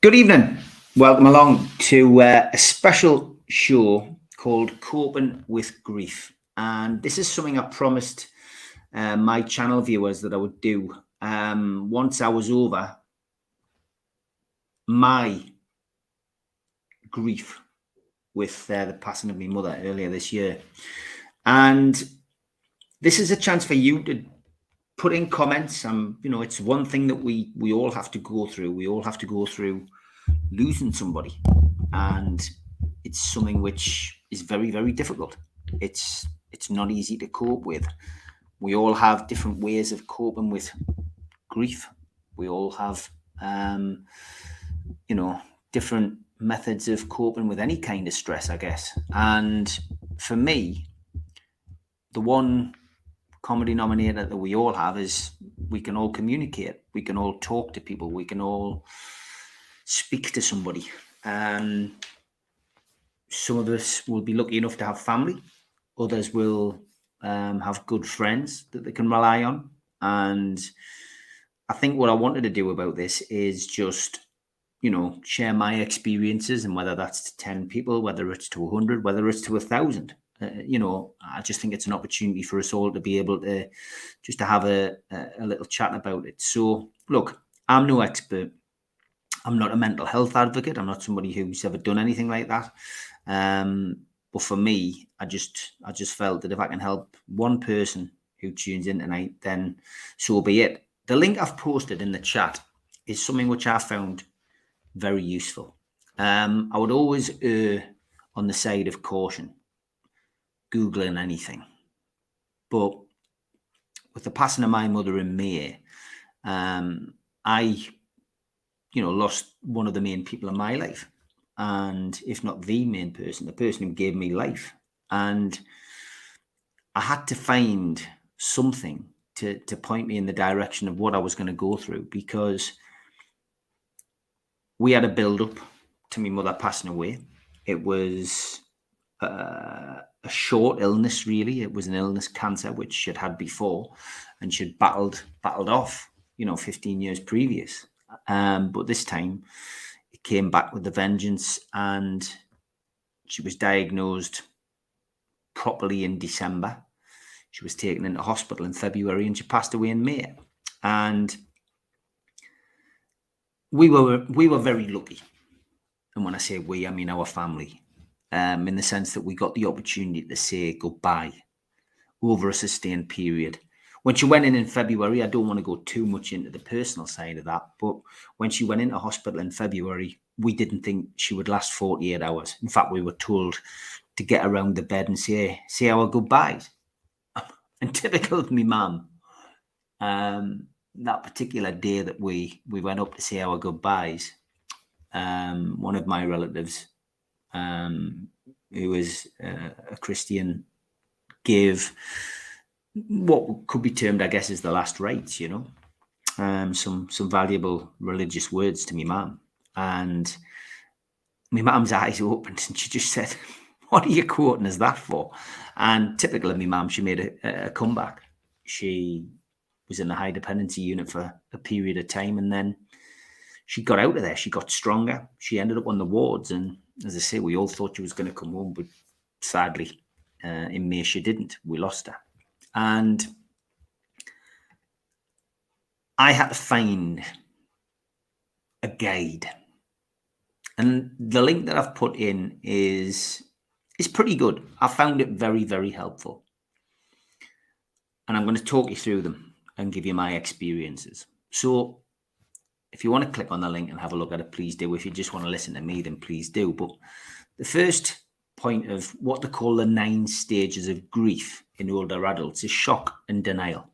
Good evening. Welcome along to a special show called Coping with Grief. And this is something I promised my channel viewers that I would do once I was over my grief with the passing of my mother earlier this year. And this is a chance for you to put in comments. It's one thing that we all have to go through. We all have to go through losing somebody, and it's something which is very, very difficult. It's not easy to cope with. We all have different ways of coping with grief. We all have different methods of coping with any kind of stress, I guess. And for me, the one common denominator that we all have is we can all communicate. We can all talk to people. We can all speak to somebody. Some of us will be lucky enough to have family. Others will have good friends that they can rely on. And I think what I wanted to do about this is just, share my experiences, and whether that's to 10 people, whether it's to 100, whether it's to 1,000. I just think it's an opportunity for us all to be able to just to have a little chat about it. So, look, I'm no expert. I'm not a mental health advocate. I'm not somebody who's ever done anything like that. But for me, I just felt that if I can help one person who tunes in tonight, then so be it. The link I've posted in the chat is something which I found very useful. I would always err on the side of caution, Googling anything. But with the passing of my mother in May, I lost one of the main people in my life, and if not the main person, the person who gave me life. And I had to find something to point me in the direction of what I was going to go through, because we had a build-up to my mother passing away. It was a short illness, really. It was an illness, cancer, which she'd had before, and she'd battled off, 15 years previous. But this time it came back with a vengeance, and she was diagnosed properly in December. She was taken into hospital in February, and she passed away in May. And we were very lucky. And when I say we, I mean our family, in the sense that we got the opportunity to say goodbye over a sustained period. When she went in February, I don't want to go too much into the personal side of that, but when she went into hospital in February, we didn't think she would last 48 hours. In fact, we were told to get around the bed and say our goodbyes. And typical of me mum, that particular day that we went up to say our goodbyes, one of my relatives, who was a Christian, gave what could be termed, I guess, as the last rites, some valuable religious words to me mum. And my mum's eyes opened, and she just said, "What are you quoting as that for?" And typical of me mum, she made a comeback. She was in the high dependency unit for a period of time, and then she got out of there. She got stronger. She ended up on the wards, and as I say, we all thought she was going to come home, but sadly, in May she didn't. We lost her. And I had to find a guide. And the link that I've put in is pretty good. I found it very, very helpful. And I'm going to talk you through them and give you my experiences. So if you want to click on the link and have a look at it, please do. If you just want to listen to me, then please do. But the first point of what they call the 9 stages of grief in older adults is shock and denial.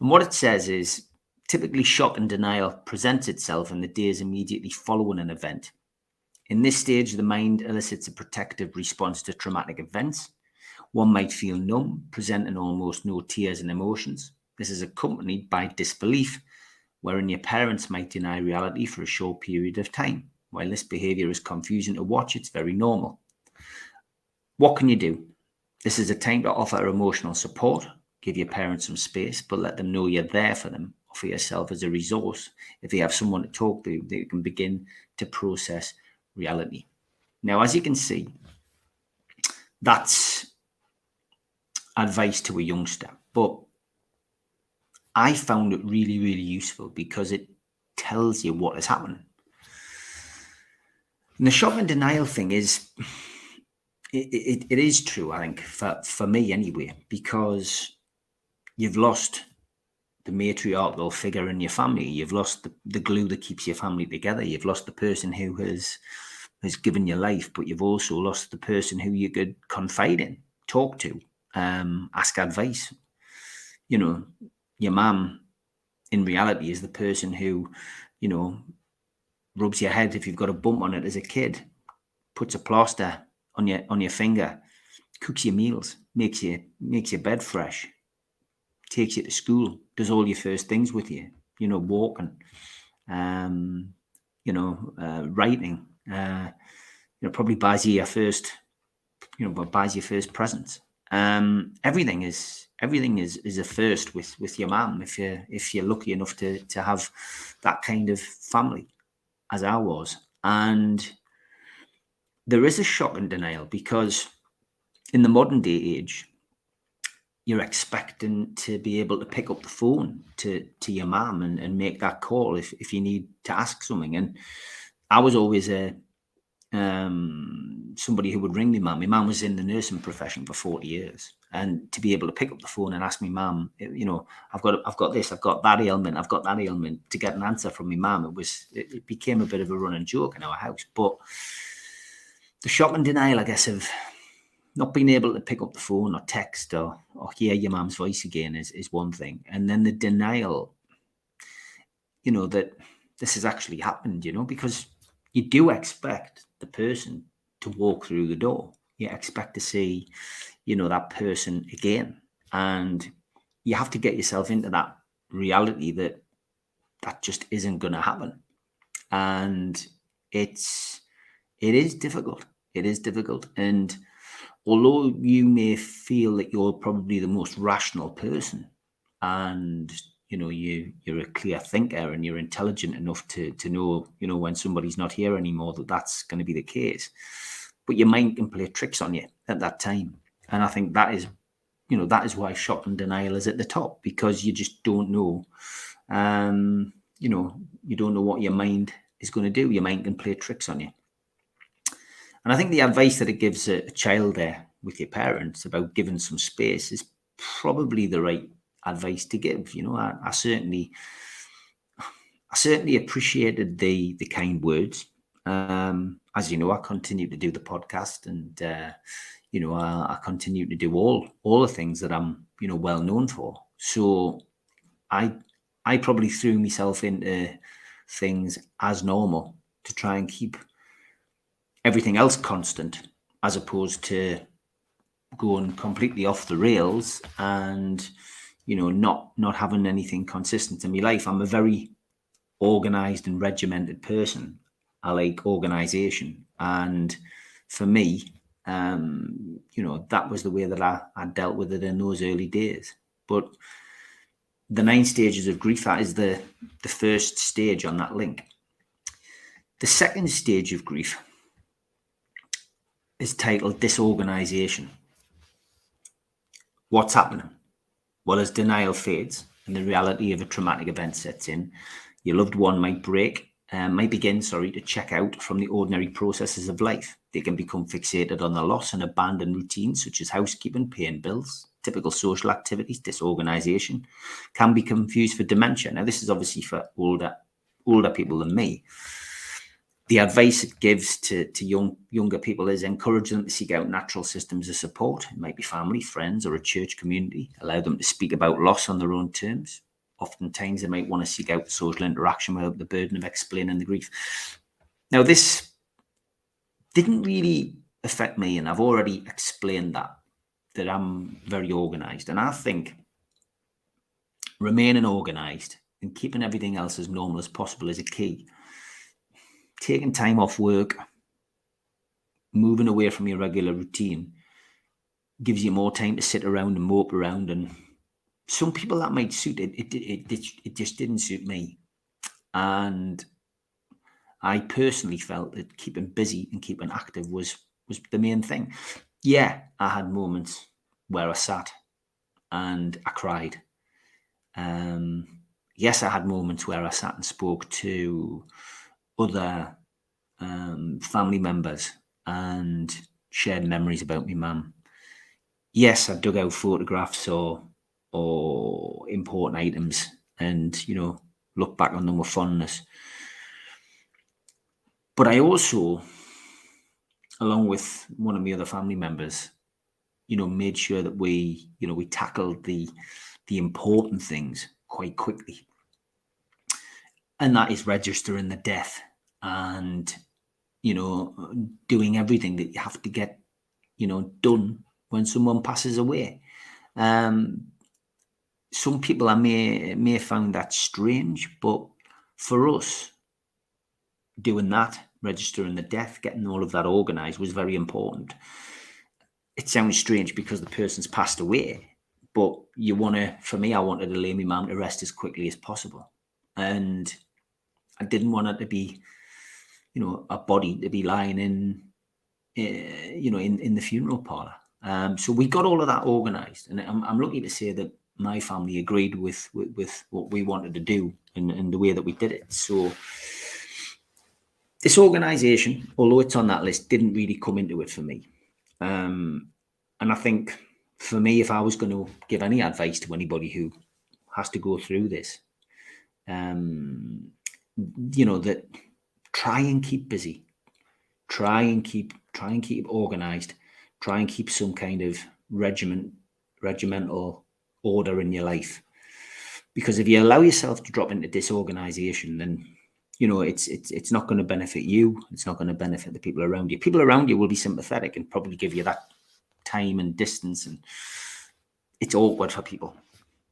And what it says is, typically shock and denial presents itself in the days immediately following an event. In this stage, the mind elicits a protective response to traumatic events. One might feel numb, presenting almost no tears and emotions. This is accompanied by disbelief, wherein your parents might deny reality for a short period of time. While this behavior is confusing to watch, it's very normal. What can you do? This is a time to offer emotional support. Give your parents some space, but let them know you're there for them. for yourself as a resource. If they have someone to talk to, they can begin to process reality. Now, as you can see, that's advice to a youngster, but I found it really, really useful because it tells you what is happening. And the shock and denial thing is, it is true, I think, for me anyway, because you've lost the matriarchal figure in your family. You've lost the glue that keeps your family together. You've lost the person who has given you life, but you've also lost the person who you could confide in, talk to, ask advice. You know, your mum in reality is the person who, you know, rubs your head if you've got a bump on it as a kid, puts a plaster on your finger, cooks your meals, makes your bed fresh, takes you to school, does all your first things with you, you know, walking, writing, probably buys you your first, buys your first presents. Everything is a first with your mum if you're lucky enough to have that kind of family, as I was. And there is a shock and denial because in the modern day age, you're expecting to be able to pick up the phone to your mum and make that call if you need to ask something. And I was always somebody who would ring me mum. My mum was in the nursing profession for 40 years. And to be able to pick up the phone and ask me mum, I've got this, I've got that ailment, to get an answer from my mum, it became a bit of a running joke in our house. But the shock and denial, I guess, of not being able to pick up the phone or text or hear your mum's voice again is one thing. And then the denial, that this has actually happened, because you do expect the person to walk through the door. You expect to see, that person again. And you have to get yourself into that reality that just isn't going to happen. And it is difficult. It is difficult. And although you may feel that you're probably the most rational person and, you're a clear thinker and you're intelligent enough to know, when somebody's not here anymore, that's going to be the case. But your mind can play tricks on you at that time. And I think that is why shock and denial is at the top, because you just don't know, you don't know what your mind is going to do. Your mind can play tricks on you. And I think the advice that it gives a child there with your parents about giving some space is probably the right advice to give. I certainly appreciated the kind words. As you know, I continue to do the podcast, and I continue to do all the things that I'm well known for. So I probably threw myself into things as normal to try and keep everything else constant, as opposed to going completely off the rails and not having anything consistent in my life. I'm a very organized and regimented person. I like organization, and for me, that was the way that I dealt with it in those early days. But the 9 stages of grief, that is the first stage on that link. The second stage of grief is titled disorganization. What's happening? Well, as denial fades and the reality of a traumatic event sets in, your loved one might begin to check out from the ordinary processes of life. They can become fixated on the loss and abandon routines such as housekeeping, paying bills, typical social activities. Disorganization can be confused for dementia. Now, this is obviously for older people than me. The advice it gives to younger people is encourage them to seek out natural systems of support. It might be family, friends, or a church community. Allow them to speak about loss on their own terms. Oftentimes, they might want to seek out social interaction without the burden of explaining the grief. Now, this didn't really affect me, and I've already explained that I'm very organized. And I think remaining organized and keeping everything else as normal as possible is a key. Taking time off work, moving away from your regular routine, gives you more time to sit around and mope around and some people that might suit it. It just didn't suit me. And I personally felt that keeping busy and keeping active was the main thing. Yeah, I had moments where I sat and I cried. Yes, I had moments where I sat and spoke to other family members and shared memories about my mum. Yes, I dug out photographs or important items and, look back on them with fondness. But I also, along with one of my other family members, made sure that we tackled the important things quite quickly. And that is registering the death and, doing everything that you have to get, done when someone passes away. Some people may have found that strange, but for us, doing that, registering the death, getting all of that organised was very important. It sounds strange because the person's passed away, but for me, I wanted to lay my mum to rest as quickly as possible. And I didn't want her to be, a body to be lying in the funeral parlour. So we got all of that organised, and I'm lucky to say that my family agreed with what we wanted to do and the way that we did it. So this organisation, although it's on that list, didn't really come into it for me. And I think for me, if I was going to give any advice to anybody who has to go through this, that try and keep busy, try and keep organised, try and keep some kind of regimental order in your life. Because if you allow yourself to drop into disorganization, then it's not going to benefit you. It's not going to benefit the people around you. People around you will be sympathetic and probably give you that time and distance, and it's awkward for people.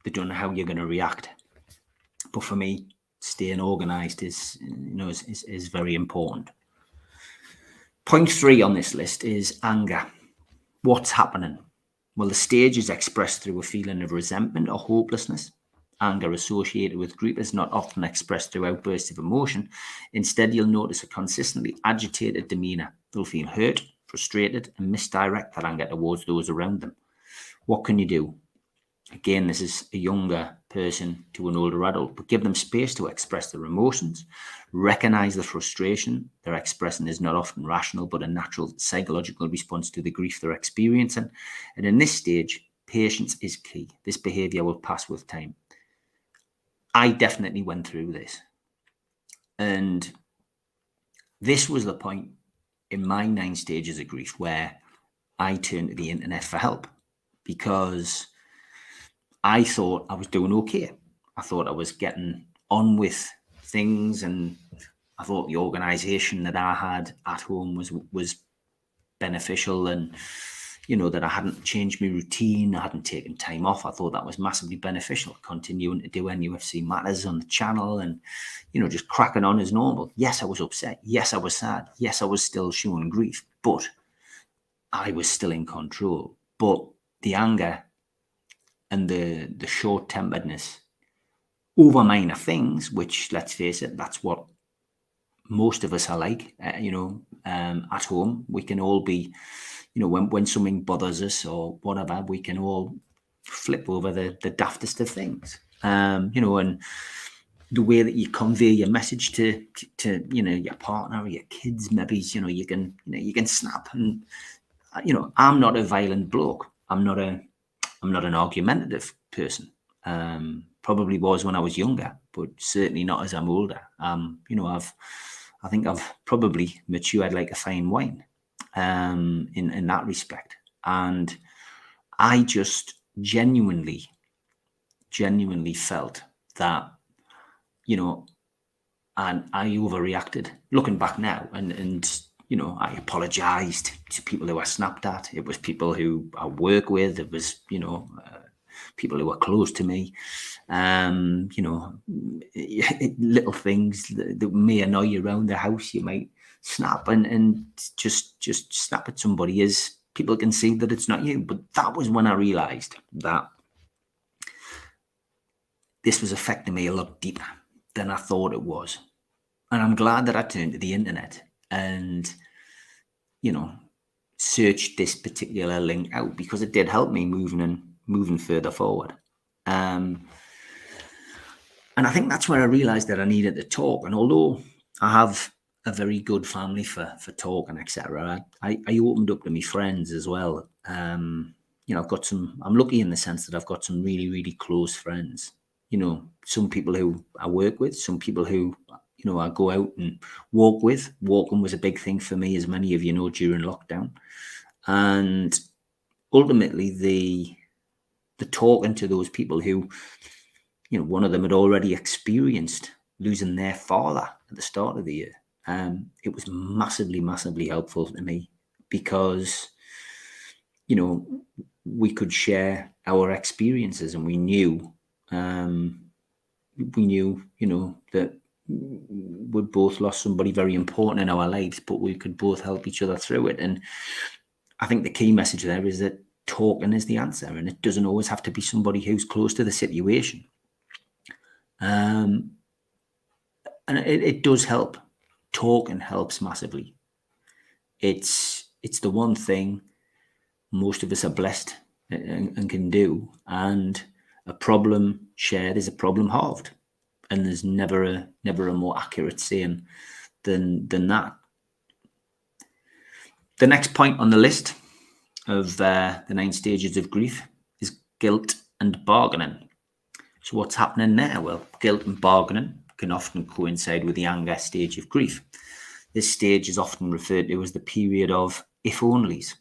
They don't know how you're going to react. But for me, staying organized is very important. Point 3 on this list is anger. What's happening? Well, the stage is expressed through a feeling of resentment or hopelessness. Anger associated with grief is not often expressed through outbursts of emotion. Instead, you'll notice a consistently agitated demeanour. They'll feel hurt, frustrated, and misdirect that anger towards those around them. What can you do? Again, this is a younger person to an older adult, but give them space to express their emotions. Recognise the frustration they're expressing is not often rational, but a natural psychological response to the grief they're experiencing. And in this stage, patience is key. This behaviour will pass with time. I definitely went through this. And this was the point in my 9 stages of grief where I turned to the internet for help, because I thought I was doing okay. I thought I was getting on with things, and I thought the organisation that I had at home was beneficial, and that I hadn't changed my routine, I hadn't taken time off. I thought that was massively beneficial, continuing to do NUFC matters on the channel and just cracking on as normal. Yes, I was upset. Yes, I was sad. Yes, I was still showing grief, but I was still in control. But the anger and the short-temperedness over minor things, which, let's face it, that's what most of us are like. At home, we can all be, when something bothers us or whatever, we can all flip over the daftest of things. And the way that you convey your message to your partner or your kids, maybe you can snap. And I'm not a violent bloke. I'm not an argumentative person. Probably was when I was younger, but certainly not as I'm older. I think I've probably matured like a fine wine in that respect. And I just genuinely felt that, and I overreacted. Looking back now, and I apologized to people who I snapped at. It was people who I work with. It was, people who were close to me. Little things that may annoy you around the house, you might snap and just snap at somebody, as people can see that it's not you. But that was when I realized that this was affecting me a lot deeper than I thought it was. And I'm glad that I turned to the internet and, searched this particular link out, because it did help me moving further forward. And I think that's where I realized that I needed to talk. And although I have a very good family for talking, etc., I opened up to my friends as well. I've got I'm lucky in the sense that I've got some really, really close friends. Some people who I work with, some people who, I go out and walk with. Walking was a big thing for me, as many of you know, during lockdown. And ultimately, the talking to those people who, one of them had already experienced losing their father at the start of the year. It was massively, massively helpful to me, because, we could share our experiences, and we knew, that we'd both lost somebody very important in our lives, but we could both help each other through it. And I think the key message there is that talking is the answer, and it doesn't always have to be somebody who's close to the situation. And it does help. Talking helps massively. It's the one thing most of us are blessed and can do. And a problem shared is a problem halved. And there's never a more accurate saying than that. The next point on the list of the 9 stages of grief is guilt and bargaining. So what's happening there? Well, guilt and bargaining can often coincide with the anger stage of grief. This stage is often referred to as the period of if-onlys.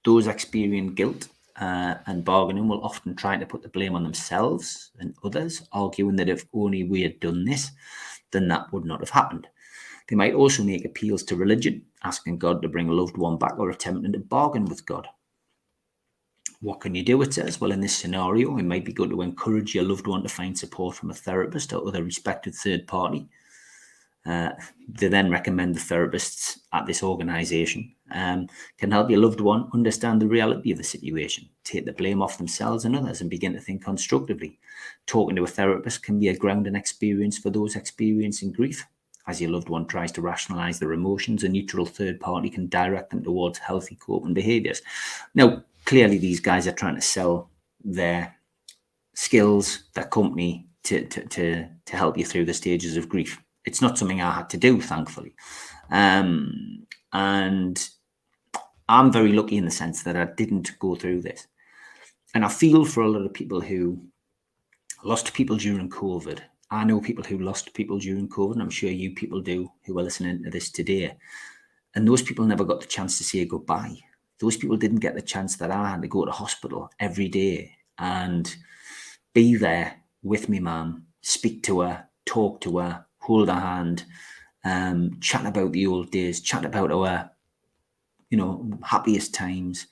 Those experiencing guilt and bargaining will often try to put the blame on themselves and others, arguing that if only we had done this, then that would not have happened. They might also make appeals to religion, asking God to bring a loved one back, or attempting to bargain with God. What can you do, it says? Well, in this scenario, it might be good to encourage your loved one to find support from a therapist or other respected third party. They then recommend the therapists at this organisation can help your loved one understand the reality of the situation, take the blame off themselves and others, and begin to think constructively. Talking to a therapist can be a grounding experience for those experiencing grief. As your loved one tries to rationalise their emotions, a neutral third party can direct them towards healthy coping behaviours. Now, clearly, these guys are trying to sell their skills, their company, to help you through the stages of grief. It's not something I had to do, thankfully. And I'm very lucky in the sense that I didn't go through this. And I feel for a lot of people who lost people during COVID. I know people who lost people during COVID, and I'm sure you people do who are listening to this today. And those people never got the chance to say goodbye. Those people didn't get the chance that I had to go to hospital every day and be there with me mum, speak to her, talk to her, hold her hand, chat about the old days, chat about our, happiest times,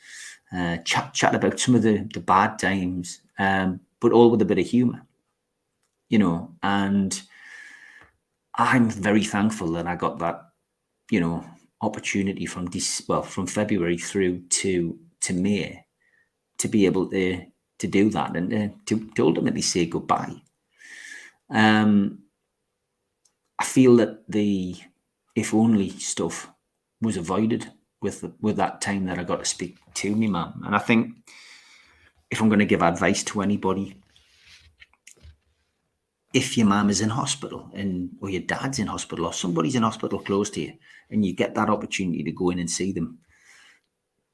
chat about some of the bad times, but all with a bit of humour, and I'm very thankful that I got that, opportunity from February through to May to be able to do that and to ultimately say goodbye. I feel that the if only stuff was avoided with that time that I got to speak to me mum. And I think if I'm going to give advice to anybody, if your mum is in hospital or your dad's in hospital or somebody's in hospital close to you and you get that opportunity to go in and see them,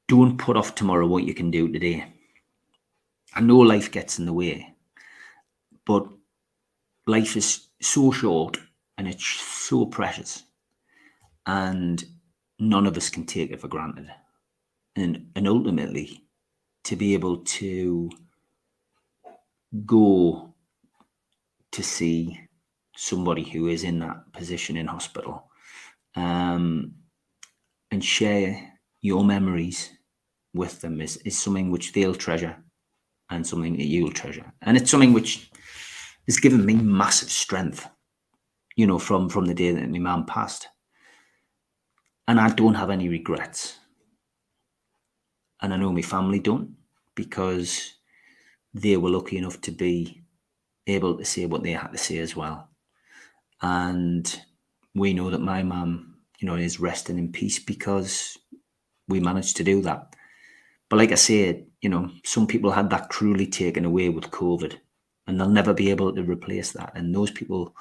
don't put off tomorrow what you can do today. I know life gets in the way, but life is so short and it's so precious, and none of us can take it for granted. And ultimately, to be able to go to see somebody who is in that position in hospital, and share your memories with them is something which they'll treasure and something that you'll treasure. And it's something which has given me massive strength, from the day that my mum passed. And I don't have any regrets. And I know my family don't, because they were lucky enough to be able to say what they had to say as well. And we know that my mum, is resting in peace because we managed to do that. But like I said, some people had that cruelly taken away with COVID, and they'll never be able to replace that. And those people,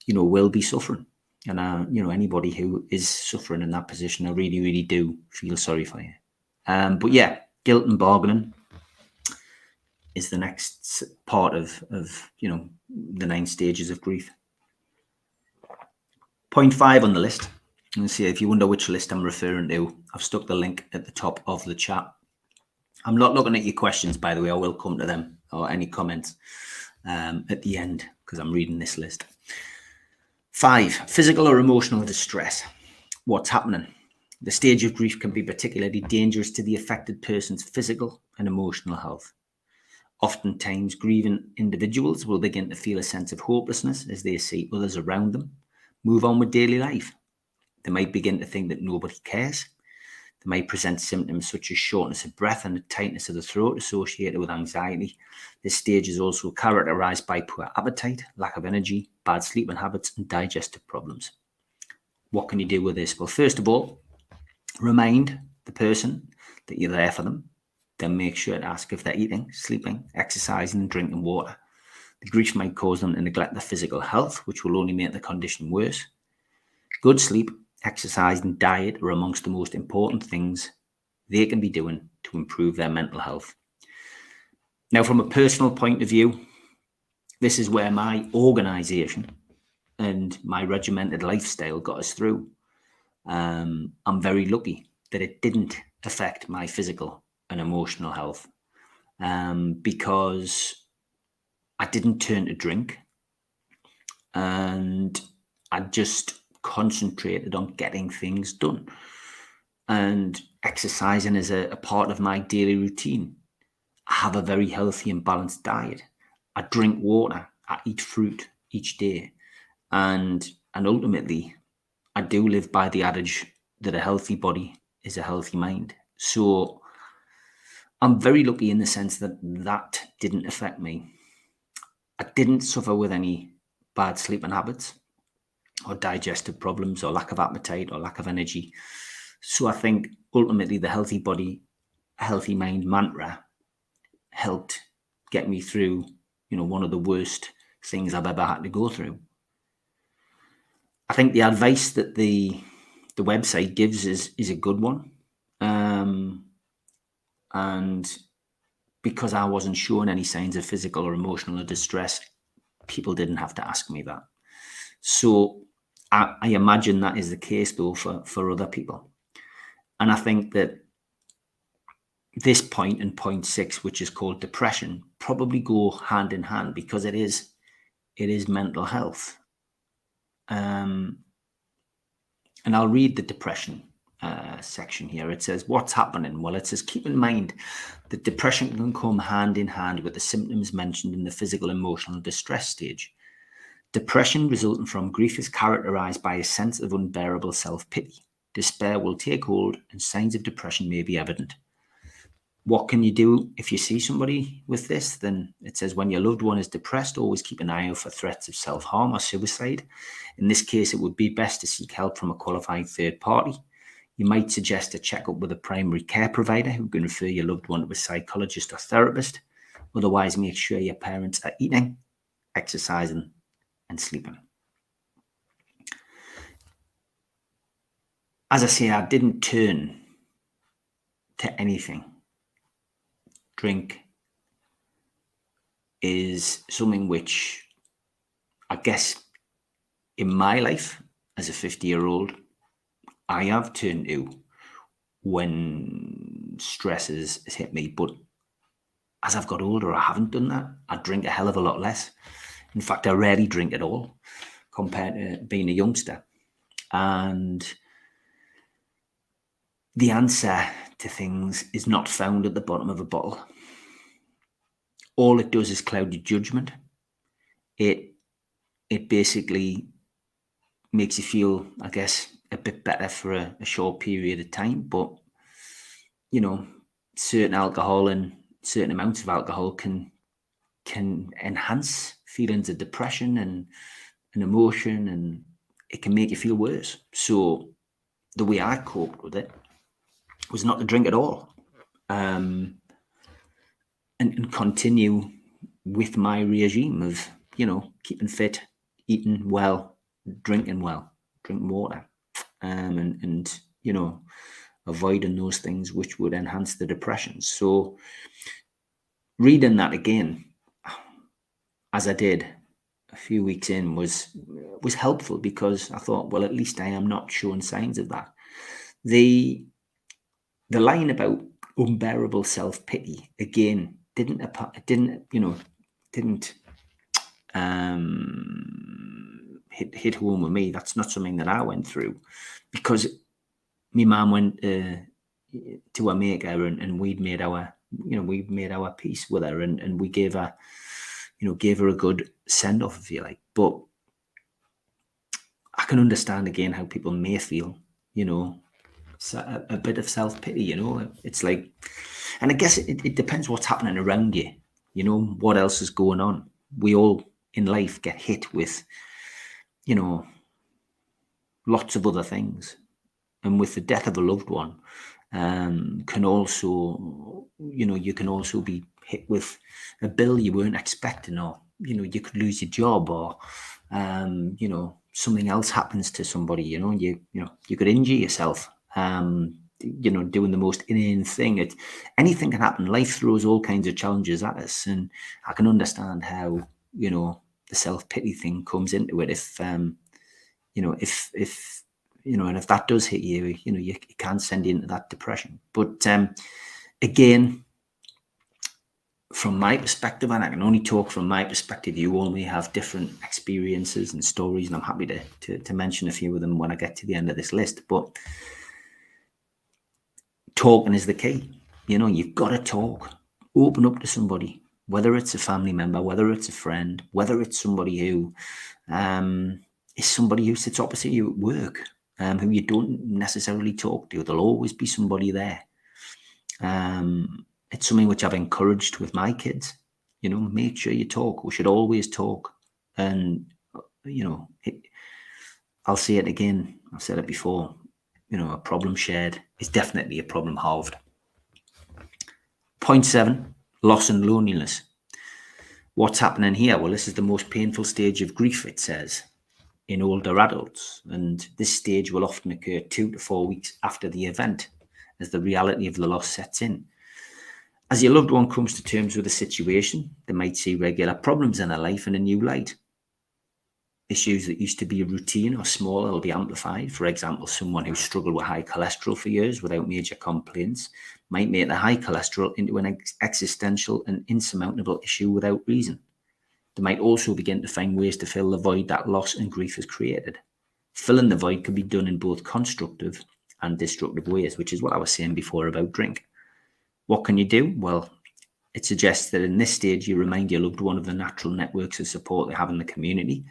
will be suffering. And, anybody who is suffering in that position, I really, really do feel sorry for you. But yeah, guilt and bargaining is the next part of the 9 stages of grief. Point 5 on the list. And see, if you wonder which list I'm referring to, I've stuck the link at the top of the chat. I'm not looking at your questions, by the way. I will come to them, or any comments at the end, because I'm reading this list. 5, physical or emotional distress. What's happening? The stage of grief can be particularly dangerous to the affected person's physical and emotional health. Oftentimes, grieving individuals will begin to feel a sense of hopelessness as they see others around them move on with daily life. They might begin to think that nobody cares. They may present symptoms such as shortness of breath and a tightness of the throat associated with anxiety. This stage is also characterized by poor appetite, lack of energy, bad sleeping habits, and digestive problems. What can you do with this? Well, first of all, remind the person that you're there for them. Then make sure to ask if they're eating, sleeping, exercising, and drinking water. The grief might cause them to neglect their physical health, which will only make the condition worse. Good sleep, exercise, and diet are amongst the most important things they can be doing to improve their mental health. Now, from a personal point of view, this is where my organisation and my regimented lifestyle got us through. I'm very lucky that it didn't affect my physical and emotional health, because I didn't turn to drink, and I just concentrated on getting things done. And exercising is a part of my daily routine. I have a very healthy and balanced diet. I drink water. I eat fruit each day. And ultimately, I do live by the adage that a healthy body is a healthy mind. So I'm very lucky in the sense that that didn't affect me. I didn't suffer with any bad sleeping habits or digestive problems or lack of appetite or lack of energy. So I think ultimately the healthy body, healthy mind mantra helped get me through, one of the worst things I've ever had to go through. I think the advice that the website gives is a good one. And because I wasn't showing any signs of physical or emotional distress, people didn't have to ask me that. So I imagine that is the case, though, for other people. And I think that this point and point 6, which is called depression, probably go hand in hand, because it is mental health. And I'll read the depression section here. It says, what's happening? Well, it says, keep in mind that depression can come hand in hand with the symptoms mentioned in the physical emotional distress stage. Depression resulting from grief is characterized by a sense of unbearable self-pity. Despair will take hold and signs of depression may be evident. What can you do if you see somebody with this? Then it says, when your loved one is depressed, always keep an eye out for threats of self-harm or suicide. In this case, it would be best to seek help from a qualified third party. You might suggest a checkup with a primary care provider who can refer your loved one to a psychologist or therapist. Otherwise, make sure your parents are eating, exercising, and sleeping. As I say, I didn't turn to anything. Drink is something which I guess in my life as a 50-year-old, I have turned to when stress has hit me. But as I've got older, I haven't done that. I drink a hell of a lot less. In fact, I rarely drink at all compared to being a youngster. And the answer to things is not found at the bottom of a bottle. All it does is cloud your judgment. It basically makes you feel, I guess, a bit better for a short period of time. But, certain alcohol and certain amounts of alcohol can enhance feelings of depression and emotion, and it can make you feel worse. So the way I coped with it was not to drink at all, and continue with my regime of, keeping fit, eating well, drinking water, and avoiding those things which would enhance the depression. So reading that again, as I did a few weeks in, was helpful, because I thought, well, at least I am not showing signs of that. The line about unbearable self-pity, again, didn't hit home with me. That's not something that I went through, because my mum went to a maker, and we'd made our peace with her, and we gave her a good send off, if you like. But I can understand again how people may feel, a bit of self-pity, it's like, and I guess it depends what's happening around you, what else is going on. We all in life get hit with, lots of other things, and with the death of a loved one, can also, you can also be hit with a bill you weren't expecting, or you could lose your job, or something else happens to somebody, you could injure yourself, doing the most inane thing. Anything can happen. Life throws all kinds of challenges at us, and I can understand how, the self-pity thing comes into it. If and if that does hit you, it can send you into that depression. But again, from my perspective, and I can only talk from my perspective, you all may have different experiences and stories, and I'm happy to mention a few of them when I get to the end of this list. But talking is the key. You've got to talk. Open up to somebody, whether it's a family member, whether it's a friend, whether it's somebody who is somebody who sits opposite you at work, who you don't necessarily talk to. There'll always be somebody there. It's something which I've encouraged with my kids. Make sure you talk. We should always talk. And, I'll say it again. I've said it before. A problem shared is definitely a problem halved. Point 7, loss and loneliness. What's happening here? Well, this is the most painful stage of grief, it says, in older adults. And this stage will often occur 2 to 4 weeks after the event, as the reality of the loss sets in. As your loved one comes to terms with the situation, they might see regular problems in their life in a new light. Issues that used to be routine or small will be amplified. For example, someone who struggled with high cholesterol for years without major complaints might make the high cholesterol into an existential and insurmountable issue without reason. They might also begin to find ways to fill the void that loss and grief has created. Filling the void can be done in both constructive and destructive ways, which is what I was saying before about drink. What can you do? Well, it suggests that in this stage, you remind your loved one of the natural networks of support they have in the community.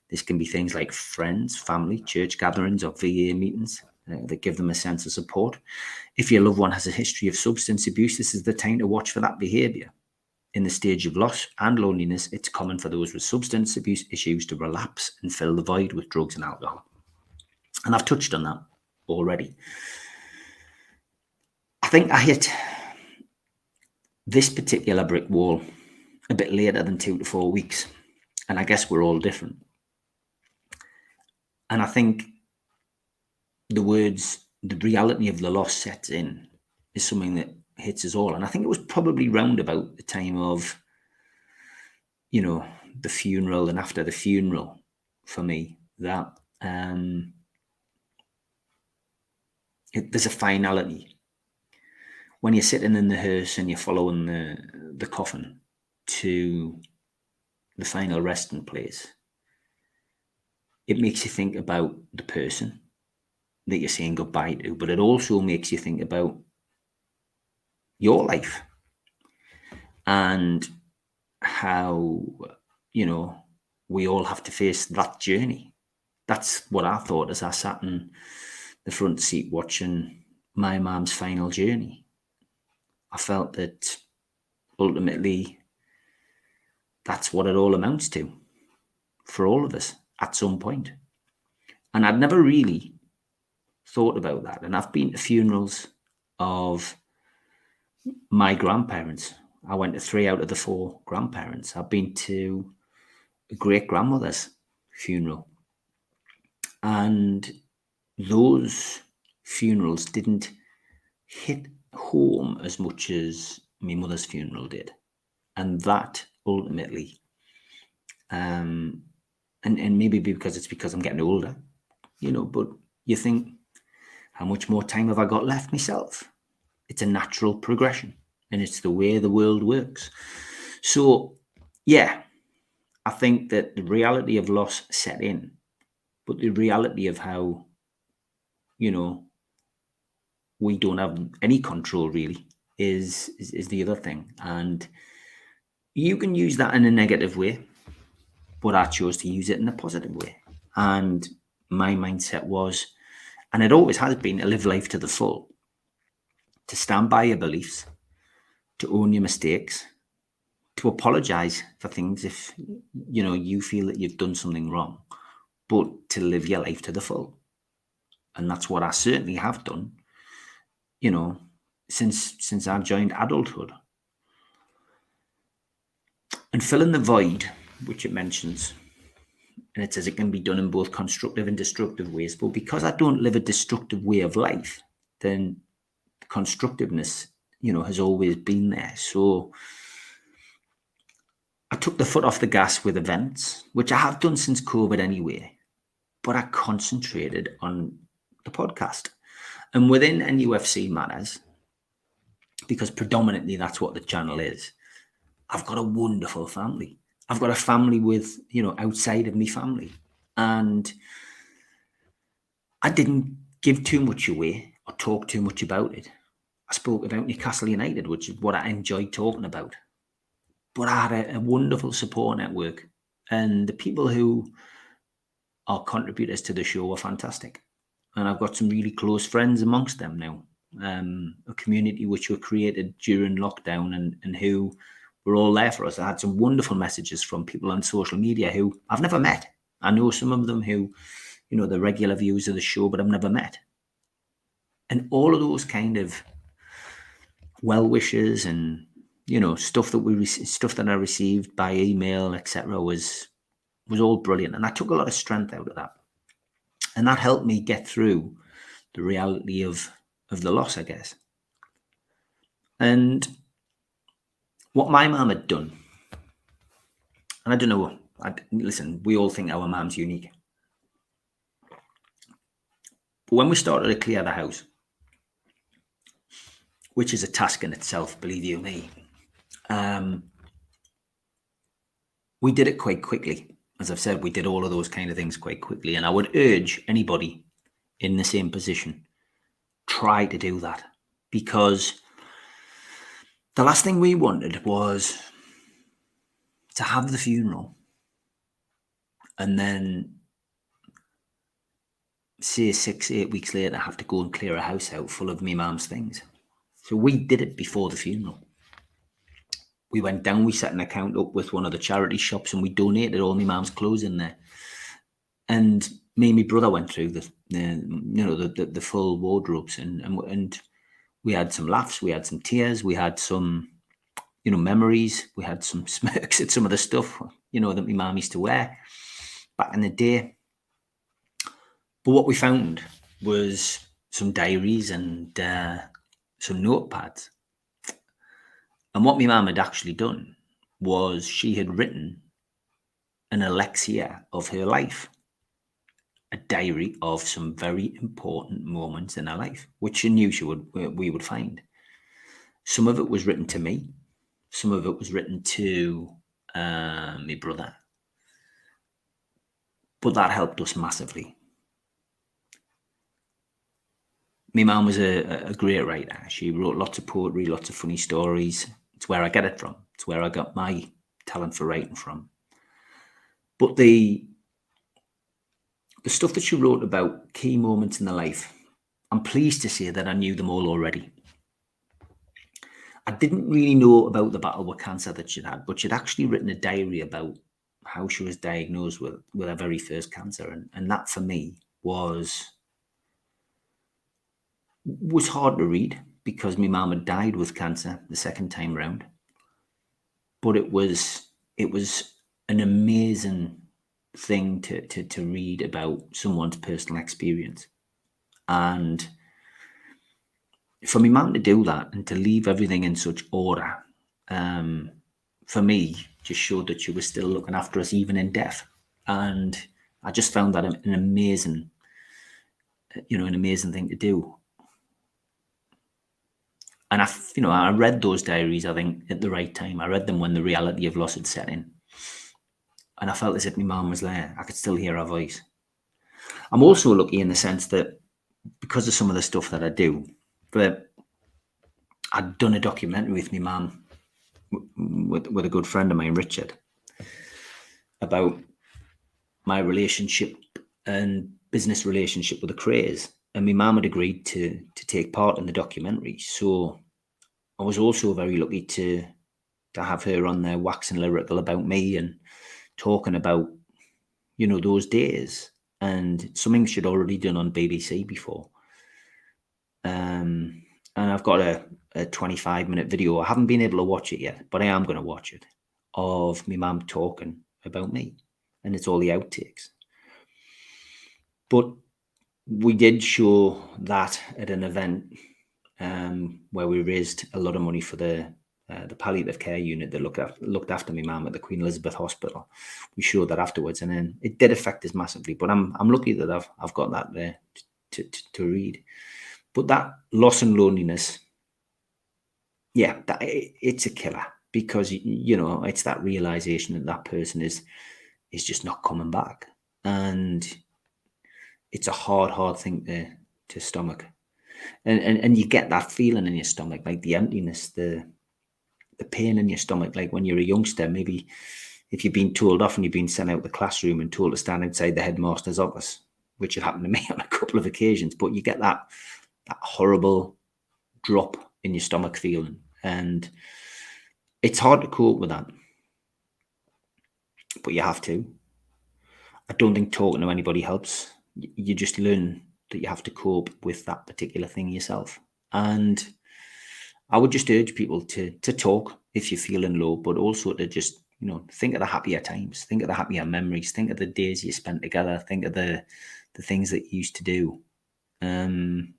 This can be things like friends, family, church gatherings, or VA meetings that give them a sense of support. If your loved one has a history of substance abuse, this is the time to watch for that behaviour. In the stage of loss and loneliness, it's common for those with substance abuse issues to relapse and fill the void with drugs and alcohol. And I've touched on that already. I think I hit this particular brick wall a bit later than 2 to 4 weeks. And I guess we're all different. And I think the reality of the loss sets in is something that hits us all. And I think it was probably round about the time of, the funeral and after the funeral for me, that there's a finality. When you're sitting in the hearse and you're following the coffin to the final resting place, it makes you think about the person that you're saying goodbye to, but it also makes you think about your life and how, we all have to face that journey. That's what I thought as I sat in the front seat watching my mum's final journey. I felt that ultimately that's what it all amounts to for all of us at some point. And I'd never really thought about that. And I've been to funerals of my grandparents. I went to 3 out of the 4 grandparents. I've been to a great grandmother's funeral. And those funerals didn't hit home as much as my mother's funeral did. And that ultimately, and maybe because it's because I'm getting older, but you think, how much more time have I got left myself? It's a natural progression, and it's the way the world works. So, yeah, I think that the reality of loss set in, but the reality of how, we don't have any control really is the other thing. And you can use that in a negative way, but I chose to use it in a positive way. And my mindset was, and it always has been, to live life to the full, to stand by your beliefs, to own your mistakes, to apologize for things if, you feel that you've done something wrong, but to live your life to the full. And that's what I certainly have done, since I joined adulthood. And filling the void, which it mentions, and it says it can be done in both constructive and destructive ways. But because I don't live a destructive way of life, then constructiveness, has always been there. So I took the foot off the gas with events, which I have done since COVID anyway, but I concentrated on the podcast. And within NUFC matters, because predominantly that's what the channel is, I've got a wonderful family. I've got a family with, outside of me family. And I didn't give too much away or talk too much about it. I spoke about Newcastle United, which is what I enjoyed talking about. But I had a wonderful support network. And the people who are contributors to the show are fantastic. And I've got some really close friends amongst them now. A community which were created during lockdown and who were all there for us. I had some wonderful messages from people on social media who I've never met. I know some of them who, the regular viewers of the show, but I've never met. And all of those kind of well wishes and, stuff that I received by email, etc., was all brilliant. And I took a lot of strength out of that. And that helped me get through the reality of the loss, I guess. And what my mum had done, and I don't know, listen, we all think our mum's unique. But when we started to clear the house, which is a task in itself, believe you me, we did it quite quickly. As I've said, we did all of those kind of things quite quickly. And I would urge anybody in the same position, try to do that. Because the last thing we wanted was to have the funeral and then, say 6-8 weeks later, have to go and clear a house out full of me mum's things. So we did it before the funeral. We went down, we set an account up with one of the charity shops, and we donated all my mum's clothes in there. And me and my brother went through the full wardrobes, and we had some laughs, we had some tears, we had some, memories, we had some smirks at some of the stuff, that my mum used to wear back in the day. But what we found was some diaries and some notepads. And what my mum had actually done was she had written an elixir of her life, a diary of some very important moments in her life, which she knew we would find. Some of it was written to me. Some of it was written to my brother. But that helped us massively. My mum was a great writer. She wrote lots of poetry, lots of funny stories. It's where I get it from. It's where I got my talent for writing from. But the stuff that she wrote about key moments in the life, I'm pleased to say that I knew them all already. I didn't really know about the battle with cancer that she'd had, but she'd actually written a diary about how she was diagnosed with her very first cancer. And that for me was hard to read because my mum had died with cancer the second time round. But it was an amazing thing to read about someone's personal experience. And for my mum to do that and to leave everything in such order, for me, just showed that she was still looking after us even in death. And I just found that an amazing thing to do. And I read those diaries, I think, at the right time. I read them when the reality of loss had set in. And I felt as if my mum was there. I could still hear her voice. I'm also lucky in the sense that because of some of the stuff that I do, but I'd done a documentary with my mum, with a good friend of mine, Richard, about my relationship and business relationship with the Craze. And my mum had agreed to take part in the documentary. So I was also very lucky to have her on there waxing lyrical about me and talking about, those days, and something she'd already done on BBC before. And I've got a 25-minute video. I haven't been able to watch it yet, but I am going to watch it, of my mum talking about me, and it's all the outtakes. But we did show that at an event where we raised a lot of money for the palliative care unit that looked after my mum at the Queen Elizabeth Hospital. We showed that afterwards, and then it did affect us massively. But I'm lucky that I've got that there to read. But that loss and loneliness, yeah, it's a killer, because it's that realization that person is just not coming back, and it's a hard thing to stomach. And you get that feeling in your stomach, like the emptiness, the pain in your stomach, like when you're a youngster, maybe if you've been told off and you've been sent out of the classroom and told to stand outside the headmaster's office, which had happened to me on a couple of occasions, but you get that horrible drop in your stomach feeling, and it's hard to cope with that, but you have to. I don't think talking to anybody helps. You just learn that you have to cope with that particular thing yourself. And I would just urge people to talk if you're feeling low, but also to just, think of the happier times, think of the happier memories, think of the days you spent together, think of the things that you used to do. And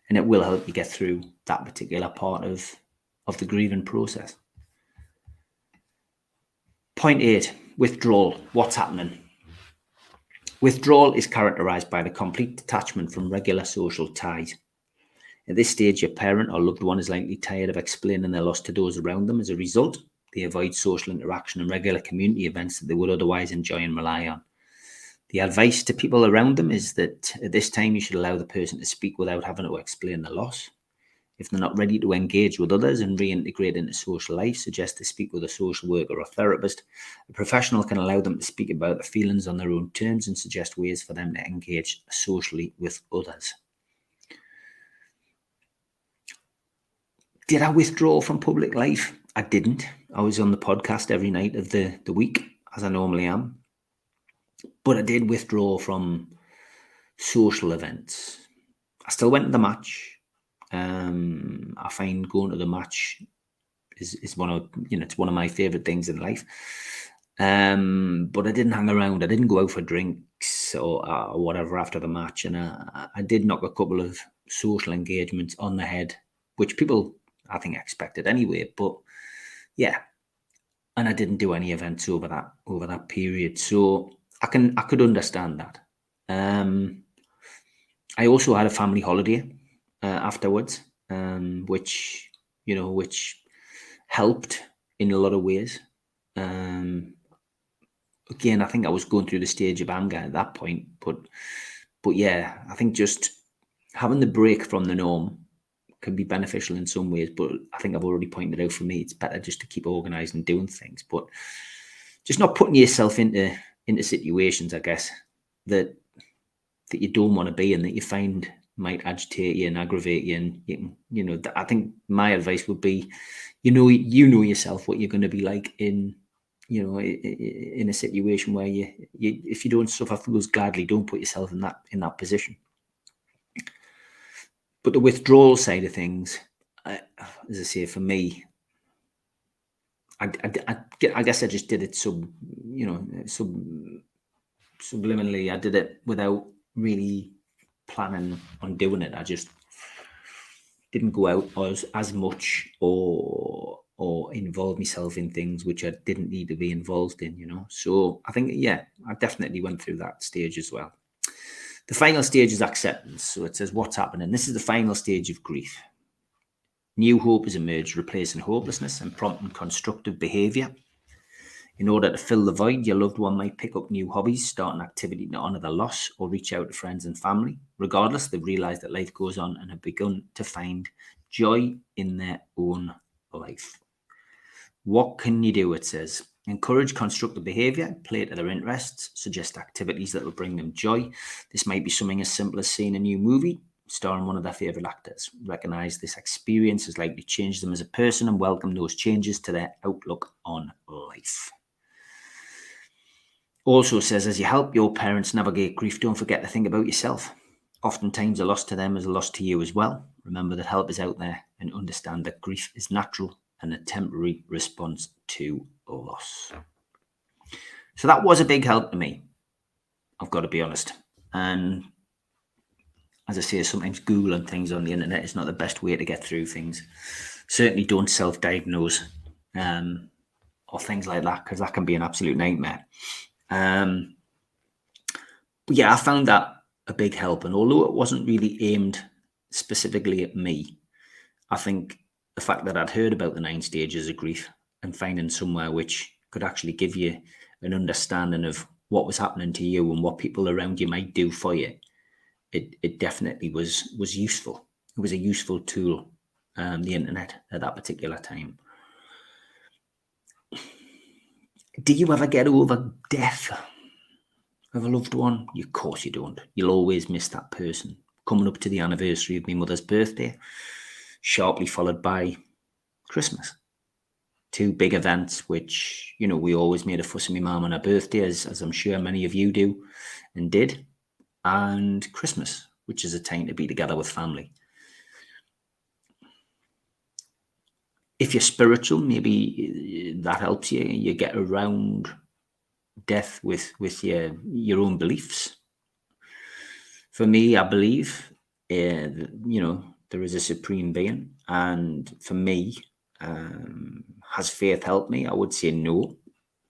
it will help you get through that particular part of the grieving process. Point 8, withdrawal. What's happening? Withdrawal is characterized by the complete detachment from regular social ties. At this stage, your parent or loved one is likely tired of explaining their loss to those around them. As a result, they avoid social interaction and regular community events that they would otherwise enjoy and rely on. The advice to people around them is that at this time, you should allow the person to speak without having to explain the loss. If they're not ready to engage with others and reintegrate into social life, suggest they speak with a social worker or therapist. A professional can allow them to speak about their feelings on their own terms and suggest ways for them to engage socially with others. Did I withdraw from public life? I didn't. I was on the podcast every night of the week, as I normally am. But I did withdraw from social events. I still went to the match. I find going to the match is one of it's one of my favorite things in life. But I didn't hang around. I didn't go out for drinks or whatever after the match, and I did knock a couple of social engagements on the head, which people I think expected anyway. But yeah, and I didn't do any events over that period, so I could understand that. I also had a family holiday afterwards, which helped in a lot of ways. Again, I think I was going through the stage of anger at that point, but yeah, I think just having the break from the norm can be beneficial in some ways, but I think I've already pointed out, for me, it's better just to keep organised and doing things, but just not putting yourself into situations, I guess, that you don't want to be in, that you find might agitate you and aggravate you, and you know, I think my advice would be, you know yourself what you're going to be like in, you know, in a situation where you if you don't suffer fools gladly, don't put yourself in that position. But the withdrawal side of things, as I say, for me, I guess I just did it subliminally. I did it without really planning on doing it. I just didn't go out as much or involve myself in things which I didn't need to be involved in, you know. So I think, yeah, I definitely went through that stage as well. The final stage is acceptance. So it says, what's happening? This is the final stage of grief. New hope has emerged, replacing hopelessness and prompting constructive behaviour. In order to fill the void, your loved one might pick up new hobbies, start an activity to honour the loss, or reach out to friends and family. Regardless, they've realised that life goes on and have begun to find joy in their own life. What can you do? It says, encourage constructive behaviour, play to their interests, suggest activities that will bring them joy. This might be something as simple as seeing a new movie starring one of their favourite actors. Recognise this experience is likely to change them as a person and welcome those changes to their outlook on life. Also says, as you help your parents navigate grief, don't forget to think about yourself. Oftentimes a loss to them is a loss to you as well. Remember that help is out there and understand that grief is natural and a temporary response to loss. So that was a big help to me, I've got to be honest. And as I say, sometimes Googling things on the internet is not the best way to get through things. Certainly don't self-diagnose or things like that, because that can be an absolute nightmare. But yeah, I found that a big help. And although it wasn't really aimed specifically at me, I think the fact that I'd heard about the 9 stages of grief and finding somewhere which could actually give you an understanding of what was happening to you and what people around you might do for you, it definitely was useful. It was a useful tool, the internet at that particular time. Do you ever get over death of a loved one? Of course you don't. You'll always miss that person. Coming up to the anniversary of my mother's birthday, sharply followed by Christmas. 2 big events which, you know, we always made a fuss of my mum on her birthday, as I'm sure many of you do and did. And Christmas, which is a time to be together with family. If you're spiritual, maybe that helps you. You get around death with your own beliefs. For me, I believe, you know, there is a supreme being. And for me, has faith helped me? I would say no.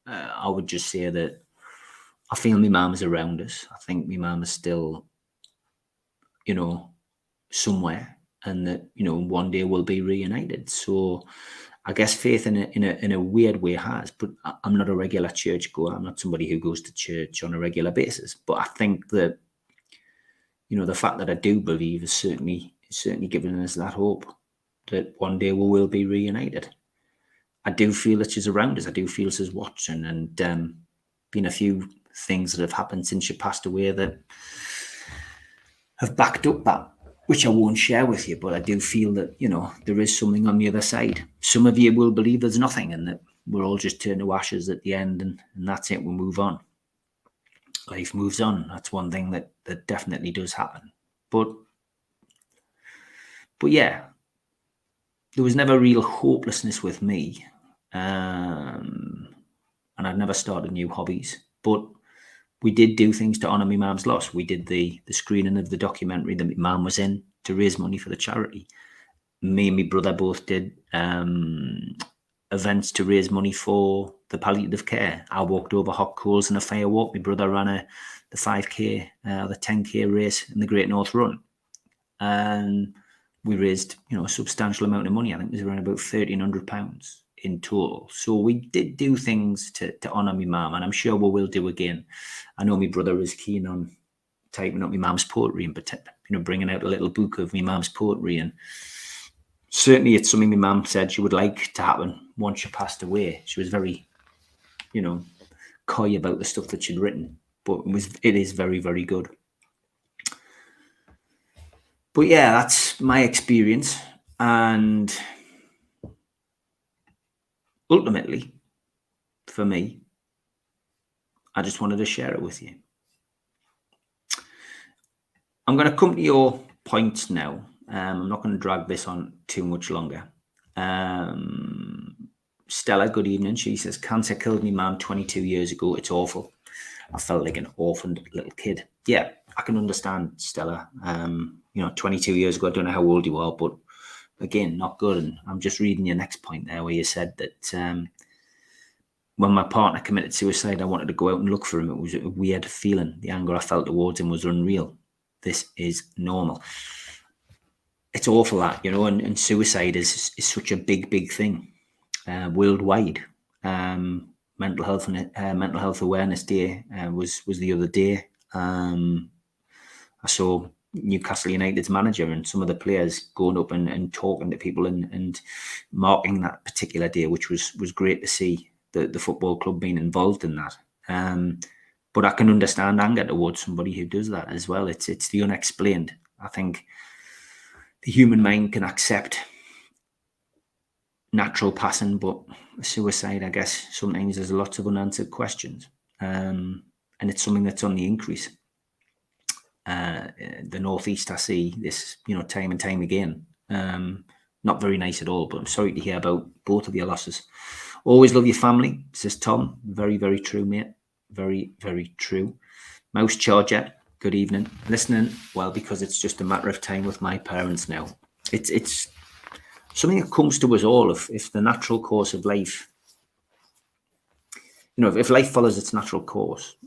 I would just say that I feel my mum is around us. I think my mum is still, you know, somewhere, and that, you know, one day we'll be reunited. So I guess faith in a weird way has, but I'm not a regular church goer. I'm not somebody who goes to church on a regular basis. But I think that, you know, the fact that I do believe is certainly giving us that hope that one day we will be reunited. I do feel that she's around us. I do feel she's watching, and been a few things that have happened since she passed away that have backed up that, which I won't share with you, but I do feel that, you know, there is something on the other side. Some of you will believe there's nothing and that we're all just turned to ashes at the end, and that's it, we'll move on. Life moves on. That's one thing that definitely does happen. But yeah, there was never real hopelessness with me. And I'd never started new hobbies. But we did do things to honour my mum's loss. We did the screening of the documentary that my mum was in to raise money for the charity. Me and my brother both did events to raise money for the palliative care. I walked over hot coals in a fire walk. My brother ran the 5K, the 10K race in the Great North Run. And we raised, you know, a substantial amount of money. I think it was around about £1,300 in total. So we did do things to honour my mum, and I'm sure we will do again. I know my brother is keen on typing up my mum's poetry and, you know, bringing out a little book of my mum's poetry. And certainly it's something my mum said she would like to happen once she passed away. She was very, you know, coy about the stuff that she'd written, but it is very, very good. But yeah, that's my experience. And ultimately, for me, I just wanted to share it with you. I'm going to come to your points now. I'm not going to drag this on too much longer. Stella, good evening. She says, cancer killed me mum 22 years ago. It's awful. I felt like an orphaned little kid. Yeah, I can understand, Stella. 22 years ago, I don't know how old you are, but again, not good. And I'm just reading your next point there where you said that when my partner committed suicide, I wanted to go out and look for him. It was a weird feeling. The anger I felt towards him was unreal. This is normal. It's awful that, and suicide is such a big thing worldwide. Mental health awareness day was the other day. I saw Newcastle United's manager and some of the players going up and talking to people and marking that particular day, which was great to see the football club being involved in that. But I can understand anger towards somebody who does that as well. It's the unexplained. I think the human mind can accept natural passing, but suicide, I guess, sometimes there's lots of unanswered questions. And it's something that's on the increase. The Northeast, I see this, time and time again. Not very nice at all, but I'm sorry to hear about both of your losses. Always love your family, says Tom. Very, very true, mate. Very, very true. Mouse Charger, good evening. Listening, well, because it's just a matter of time with my parents now. It's something that comes to us all. If the natural course of life, if life follows its natural course,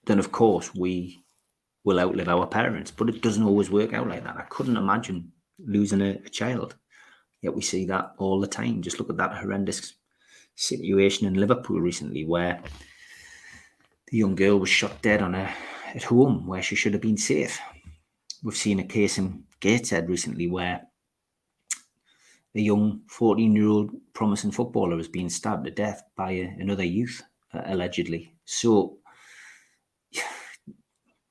then of course we will outlive our parents. But it doesn't always work out like that. I couldn't imagine losing a child. Yet we see that all the time. Just look at that horrendous situation in Liverpool recently where the young girl was shot dead at home where she should have been safe. We've seen a case in Gateshead recently where a young 14-year-old promising footballer has been stabbed to death by another youth, allegedly. So,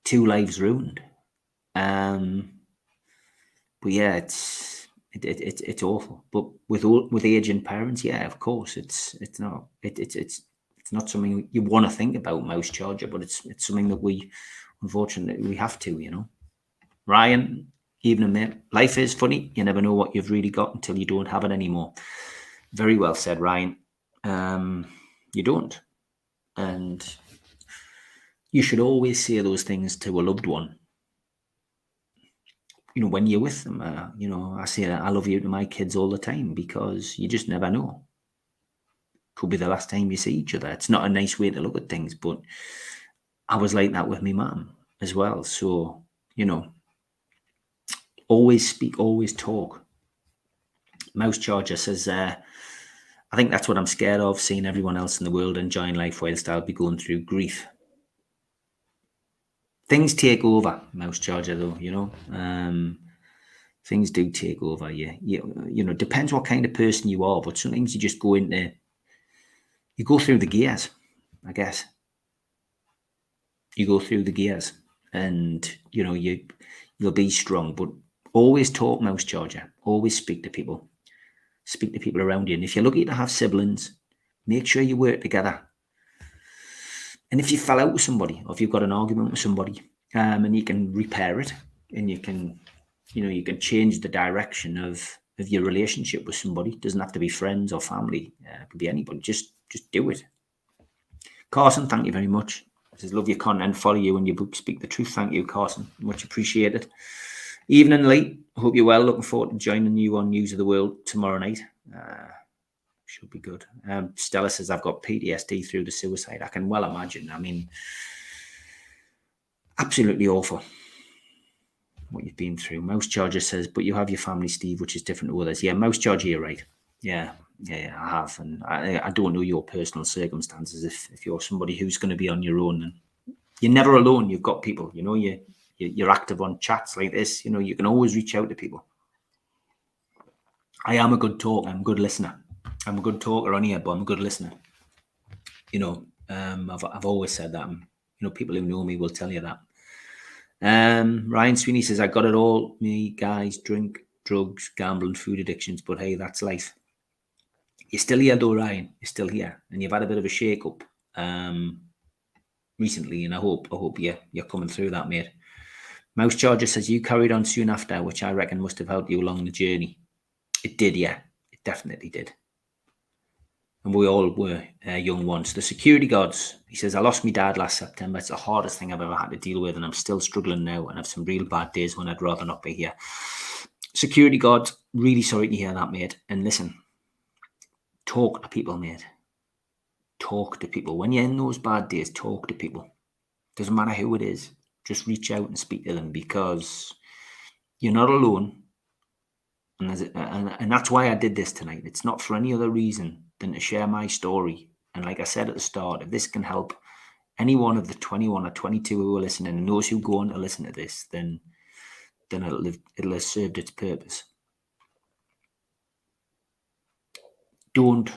2 lives ruined. But yeah, it's awful. But with aging parents, yeah, of course, it's not something you want to think about, Mouse Charger, but it's something that we unfortunately have to, Ryan, evening, mate. Life is funny. You never know what you've really got until you don't have it anymore. Very well said, Ryan. You don't. And you should always say those things to a loved one. When you're with them, I say I love you to my kids all the time because you just never know. Could be the last time you see each other. It's not a nice way to look at things, but I was like that with my mum as well. So, always speak, always talk. Mouse Charger says, I think that's what I'm scared of, seeing everyone else in the world enjoying life whilst I'll be going through grief. Things take over, Mouse Charger, though, things do take over. Depends what kind of person you are, but sometimes you just you go through the gears, I guess. You go through the gears and, you'll be strong, but always talk, Mouse Charger. Always speak to people. Speak to people around you. And if you're lucky to have siblings, make sure you work together. And if you fell out with somebody, or if you've got an argument with somebody, and you can repair it, and you can change the direction of your relationship with somebody. It doesn't have to be friends or family. It could be anybody. Just do it. Carson, thank you very much. Says, love your content, follow you and your book, Speak the Truth. Thank you, Carson. Much appreciated. Evening, Lee. Hope you're well. Looking forward to joining you on News of the World tomorrow night. Should be good. Stella says, I've got PTSD through the suicide. I can well imagine. I mean, absolutely awful what you've been through. Mouse Charger says, but you have your family, Steve, which is different to others. Yeah, Mouse Charger, you're right. Yeah, I have. And I don't know your personal circumstances. If you're somebody who's going to be on your own, and you're never alone. You've got people, you're active on chats like this. You can always reach out to people. I am a good talker. I'm a good listener. I'm a good talker on here, but I'm a good listener. I've always said that. People who know me will tell you that. Ryan Sweeney says, I got it all. Me, guys, drink, drugs, gambling, food addictions. But hey, that's life. You're still here though, Ryan. You're still here. And you've had a bit of a shake-up recently. And I hope you're coming through that, mate. Mouse Charger says, you carried on soon after, which I reckon must have helped you along the journey. It did, yeah. It definitely did. And we all were young ones. The security guards, he says, I lost my dad last September. It's the hardest thing I've ever had to deal with, and I'm still struggling now, and I have some real bad days when I'd rather not be here. Security guards, really sorry to hear that, mate. And listen, talk to people, mate. Talk to people. When you're in those bad days, talk to people. Doesn't matter who it is. Just reach out and speak to them, because you're not alone. And that's why I did this tonight. It's not for any other reason than to share my story. And like I said at the start, if this can help any one of the 21 or 22 who are listening and those who go on to listen to this, then it'll have served its purpose. Don't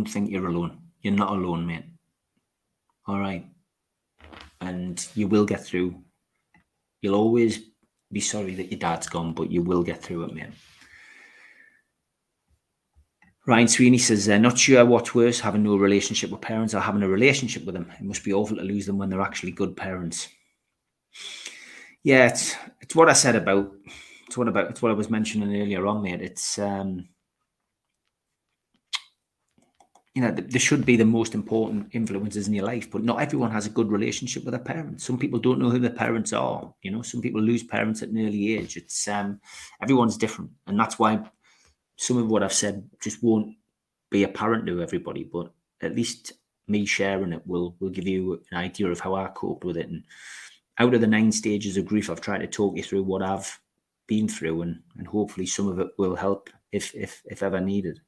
think you're alone. You're not alone, mate. All right. And you will get through. You'll always be sorry that your dad's gone, but you will get through it, mate. Ryan Sweeney says, not sure what's worse, having no relationship with parents or having a relationship with them. It must be awful to lose them when they're actually good parents. Yeah, it's what I said about. It's what I was mentioning earlier on, mate. It's there should be the most important influences in your life, but not everyone has a good relationship with their parents. Some people don't know who their parents are. Some people lose parents at an early age. It's everyone's different, and that's why some of what I've said just won't be apparent to everybody. But at least me sharing it will give you an idea of how I coped with it. And out of the 9 stages of grief, I've tried to talk you through what I've been through, and hopefully some of it will help if ever needed.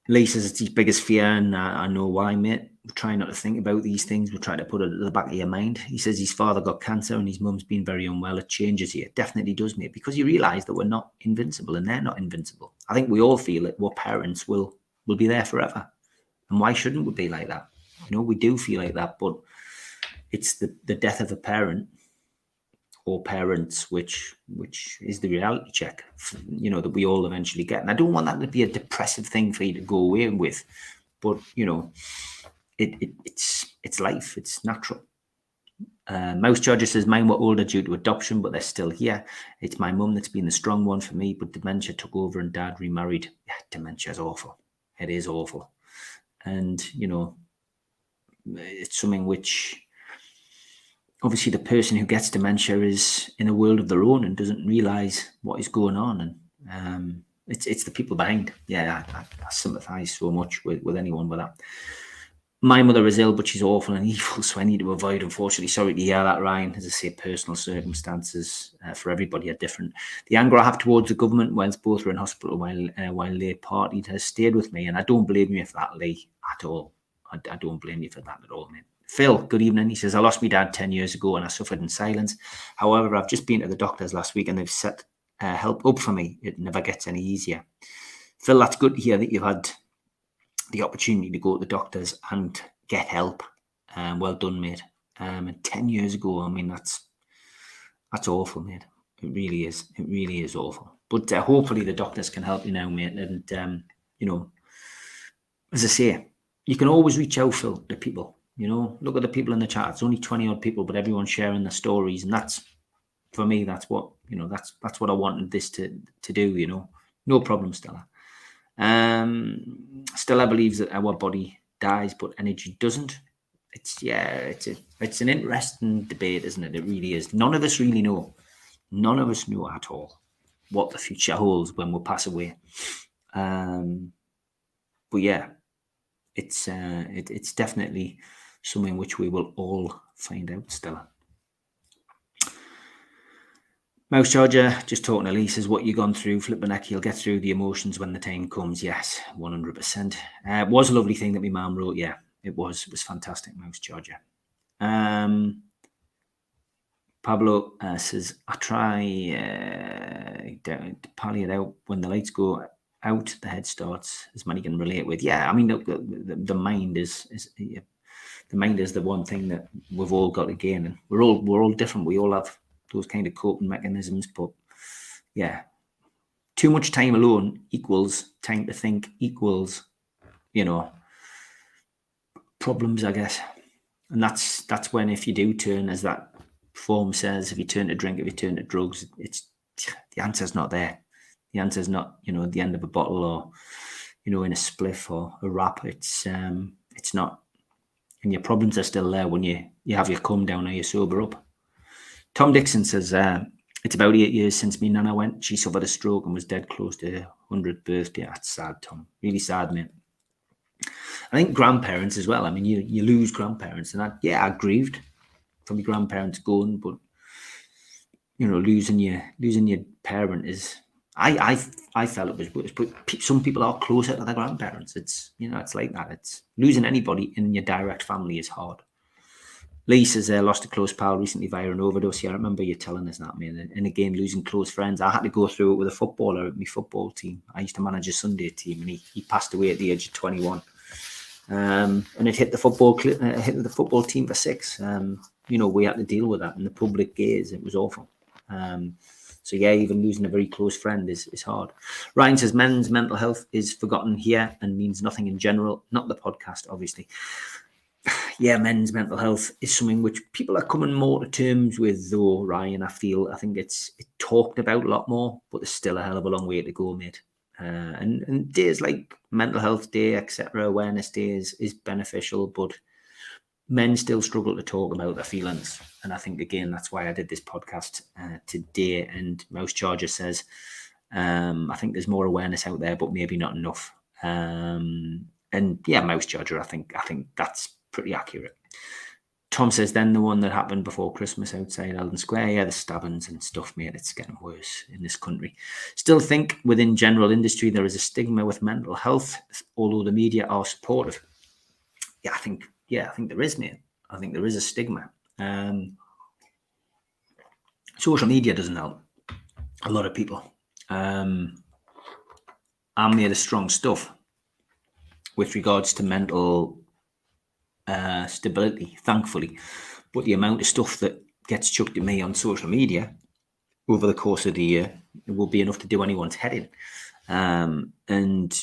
Lee says it's his biggest fear, and I know why, mate. We try not to think about these things. We try to put it at the back of your mind. He says his father got cancer and his mum's been very unwell. It changes you. It definitely does, mate, because you realise that we're not invincible and they're not invincible. I think we all feel it. We're parents will be there forever. And why shouldn't we be like that? We do feel like that, but it's the death of a parent or parents, which is the reality check, that we all eventually get. And I don't want that to be a depressive thing for you to go away with, but it's life. It's natural. Mouse Charger says, mine were older due to adoption, but they're still here. It's my mum that's been the strong one for me, but dementia took over and dad remarried. Yeah, dementia is awful. It is awful. And, it's something which, obviously, the person who gets dementia is in a world of their own and doesn't realise what is going on. And it's the people behind. Yeah, I sympathise so much with anyone with that. My mother is ill, but she's awful and evil, so I need to avoid, unfortunately. Sorry to hear that, Ryan. As I say, personal circumstances for everybody are different. The anger I have towards the government whilst both were in hospital while they partied has stayed with me, and I don't blame you for that, Lee, at all. I don't blame you for that at all, mate. Phil, good evening. He says, I lost my dad 10 years ago and I suffered in silence. However, I've just been to the doctors last week and they've set help up for me. It never gets any easier. Phil, that's good to hear that you've had the opportunity to go to the doctors and get help. Well done, mate. And 10 years ago, I mean, that's awful, mate. It really is. It really is awful. But hopefully the doctors can help you now, mate. And, as I say, you can always reach out, Phil, to people. Look at the people in the chat. It's only 20 odd people, but everyone's sharing their stories. And that's, for me, that's what, that's what I wanted this to do, No problem, Stella. Stella believes that our body dies, but energy doesn't. It's an interesting debate, isn't it? It really is. None of us really know. None of us know at all what the future holds when we pass away. But yeah, it's definitely something which we will all find out, Stella. Mouse Charger, just talking to Lee, says, what you've gone through, flipping neck, you'll get through the emotions when the time comes. Yes, 100%. It was a lovely thing that my mum wrote. Yeah, it was fantastic, Mouse Charger. Pablo says, I try to palliate out when the lights go out, the head starts, as many can relate with. Yeah, I mean, the mind is the mind is the one thing that we've all got to gain, and we're all different. We all have those kind of coping mechanisms, but yeah, too much time alone equals time to think equals, problems, I guess. And that's when, if you do turn, as that form says, if you turn to drink, if you turn to drugs, it's the answer's not there. The answer's not, at the end of a bottle or, in a spliff or a wrap. It's not. And your problems are still there when you have your come down or you sober up. Tom Dixon says, it's about 8 years since me nana went. She suffered a stroke and was dead close to her 100th birthday. That's sad, Tom. Really sad, mate. I think grandparents as well. I mean, you lose grandparents, and I grieved from your grandparents going, but losing your parent is. I felt it was, but some people are closer to their grandparents. It's it's like that. It's losing anybody in your direct family is hard. Lee says, lost a close pal recently via an overdose. Yeah, I remember you telling us that, man. And again, losing close friends. I had to go through it with a footballer at my football team. I used to manage a Sunday team, and he passed away at the age of 21. And it hit the football team for 6. We had to deal with that in the public gaze. It was awful. So yeah, even losing a very close friend is hard. Ryan says, men's mental health is forgotten here and means nothing in general. Not the podcast, obviously. Yeah, men's mental health is something which people are coming more to terms with, though, Ryan. I think it's talked about a lot more, but there's still a hell of a long way to go, mate. And days like Mental Health Day, etc., Awareness Day is beneficial, but men still struggle to talk about their feelings. And I think, again, that's why I did this podcast today. And Mouse Charger says, I think there's more awareness out there, but maybe not enough. And yeah, Mouse Charger, I think that's pretty accurate. Tom says, then the one that happened before Christmas outside Eldon Square, yeah, the stabbings and stuff, mate, it's getting worse in this country. Still think within general industry there is a stigma with mental health, although the media are supportive. Yeah, I think there is, mate. I think there is a stigma. Social media doesn't help a lot of people. I'm made of strong stuff with regards to mental stability, thankfully, but the amount of stuff that gets chucked at me on social media over the course of the year, it will be enough to do anyone's head in. And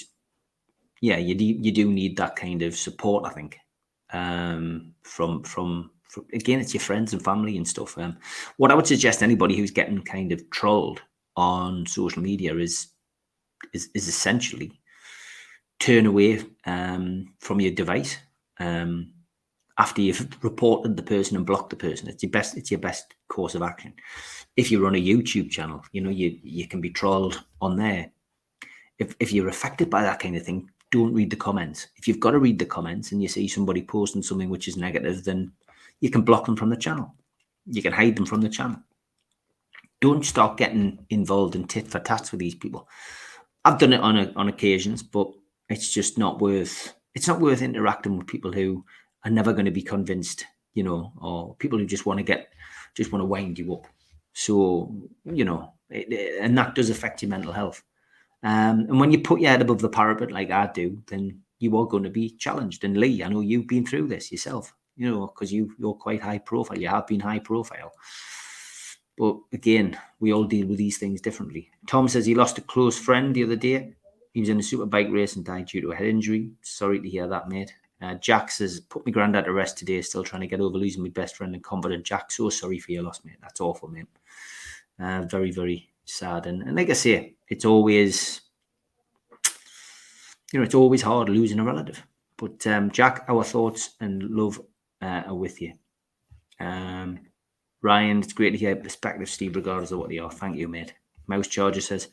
yeah, you do need that kind of support, I think, from again, it's your friends and family and stuff. What I would suggest anybody who's getting kind of trolled on social media is essentially turn away from your device. After you've reported the person and blocked the person, it's your best course of action. If you run a YouTube channel, you can be trolled on there. If you're affected by that kind of thing, don't read the comments. If you've got to read the comments and you see somebody posting something which is negative, then you can block them from the channel. You can hide them from the channel. Don't start getting involved in tit for tats with these people. I've done it on occasions, but it's just not worth. It's not worth interacting with people who are never going to be convinced, or people who just want to wind you up. So, and that does affect your mental health. And when you put your head above the parapet like I do, then you are going to be challenged. And Lee, I know you've been through this yourself, because you're quite high profile. You have been high profile. But again, we all deal with these things differently. Tom says he lost a close friend the other day. He was in a super bike race and died due to a head injury. Sorry to hear that, mate. Jack says, put my granddad to rest today. Still trying to get over losing my best friend and confidant. Jack, so sorry for your loss, mate. That's awful, mate. Very, very sad. And like I say, it's always, it's always hard losing a relative. But Jack, our thoughts and love are with you. Ryan, it's great to hear perspective, Steve, regardless of what they are. Thank you, mate. Mouse Charger says,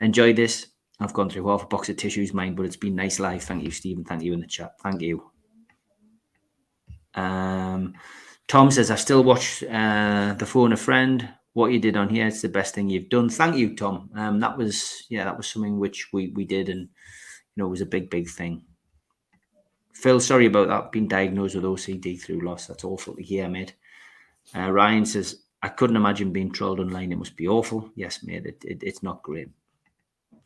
enjoy this. I've gone through half a box of tissues, mine, but it's been nice live. Thank you, Stephen. Thank you in the chat. Thank you. Tom says, I still watch The Phone a Friend. What you did on here, it's the best thing you've done. Thank you, Tom. That was something which we did, and it was a big thing. Phil, sorry about that. Been diagnosed with OCD through loss. That's awful to hear, mate. Ryan says, I couldn't imagine being trolled online. It must be awful. Yes, mate, it's not great.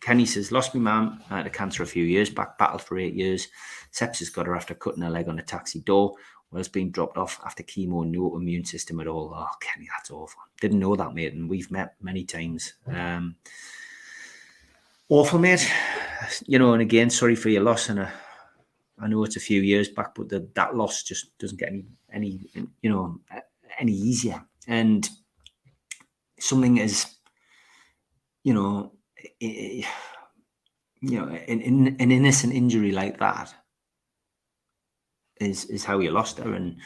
Kenny says, lost my mum to cancer a few years back, battled for 8 years. Sepsis got her after cutting her leg on a taxi door. well, it's been dropped off after chemo, no immune system at all. Oh, Kenny, that's awful. Didn't know that, mate, and we've met many times. Awful, mate. You know, and again, sorry for your loss, and I know it's a few years back, but that loss just doesn't get any easier. And something as, an innocent injury like that is how you lost her. And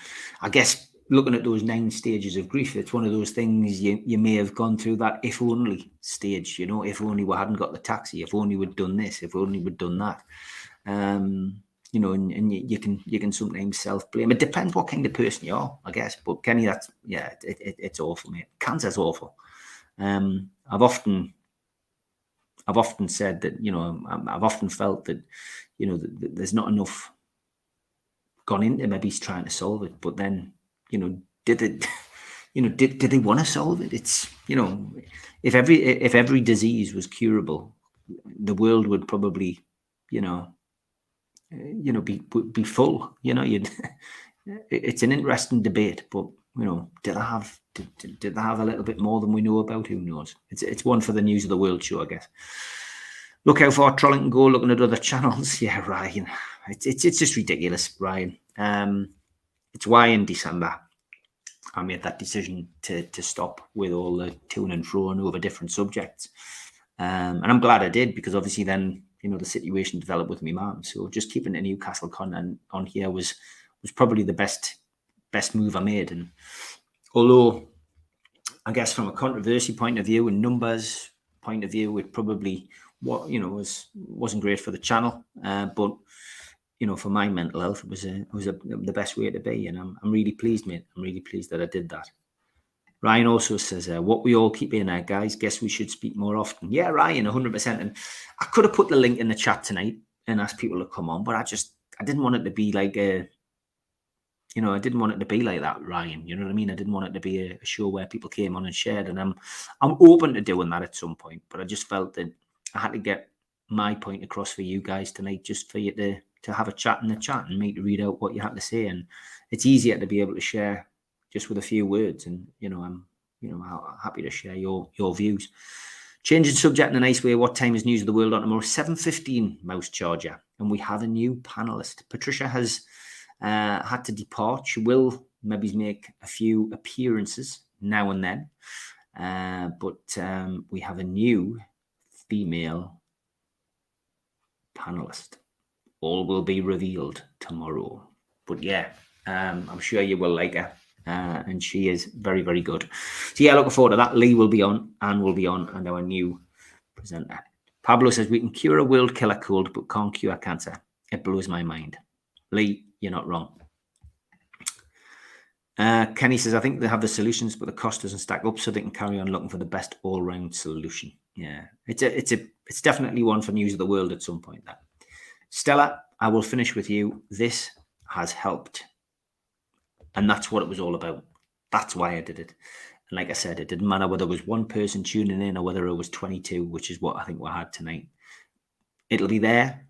I guess looking at those 9 stages of grief, it's one of those things you may have gone through that if only stage, if only we hadn't got the taxi, if only we'd done this, if only we'd done that. And you can sometimes self-blame. It depends what kind of person you are, I guess. But Kenny, it's awful, mate. Cancer's awful. I've often said that, I've often felt that, that there's not enough gone into maybe trying to solve it. But then, did they want to solve it? It's, if every disease was curable, the world would probably, be full. It's an interesting debate, but did I have a little bit more than we know about? Who knows? It's one for the News of the World show, I guess. Look how far trolling can go looking at other channels. Yeah, Ryan. It's just ridiculous, Ryan. It's why in December I made that decision to stop with all the to and fro over different subjects. And I'm glad I did, because obviously then, the situation developed with my mum. So just keeping the Newcastle content on here was probably the best move I made. And although I guess from a controversy point of view and numbers point of view, it probably wasn't great for the channel. But for my mental health, it was the best way to be. And I'm really pleased, mate. I'm really pleased that I did that. Ryan also says, what we all keep in there, guys, guess we should speak more often. Yeah, Ryan, 100%. And I could have put the link in the chat tonight and asked people to come on, but I didn't want it to be like I didn't want it to be like that, Ryan. You know what I mean? I didn't want it to be a show where people came on and shared. And I'm open to doing that at some point, but I just felt that I had to get my point across for you guys tonight, just for you to have a chat in the chat and me to read out what you had to say. And it's easier to be able to share just with a few words. And, I'm happy to share your views. Changing subject in a nice way. What time is News of the World on tomorrow? 7:15, Mouse Charger. And we have a new panelist. Patricia has had to depart. She will maybe make a few appearances now and then. But we have a new female panelist. All will be revealed tomorrow. But yeah, I'm sure you will like her. And she is very, very good. So yeah, looking forward to that. Lee will be on, Anne will be on, and our new presenter. Pablo says, we can cure a world killer cold, but can't cure cancer. It blows my mind. Lee, you're not wrong. Kenny says, I think they have the solutions, but the cost doesn't stack up, so they can carry on looking for the best all-round solution. Yeah, it's definitely one for News of the World at some point. That Stella, I will finish with you. This has helped. And that's what it was all about. That's why I did it. And like I said, it didn't matter whether it was one person tuning in or whether it was 22, which is what I think we had tonight. It'll be there.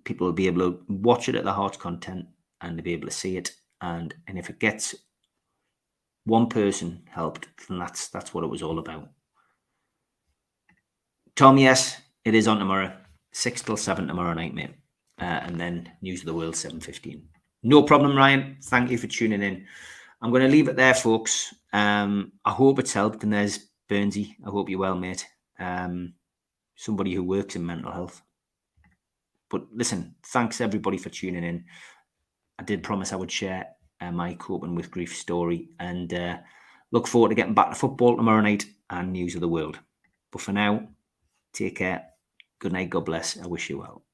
People will be able to watch it at the Hearts content and they'll be able to see it. And if it gets one person helped, then that's what it was all about. Tom, yes, it is on tomorrow. 6 till 7 tomorrow night, mate. And then News of the World, 7:15. No problem, Ryan. Thank you for tuning in. I'm going to leave it there, folks. I hope it's helped. And there's Burnsy. I hope you're well, mate. Somebody who works in mental health. But listen, thanks everybody for tuning in. I did promise I would share my coping with grief story. And look forward to getting back to football tomorrow night and News of the World. But for now, take care. Good night. God bless. I wish you well.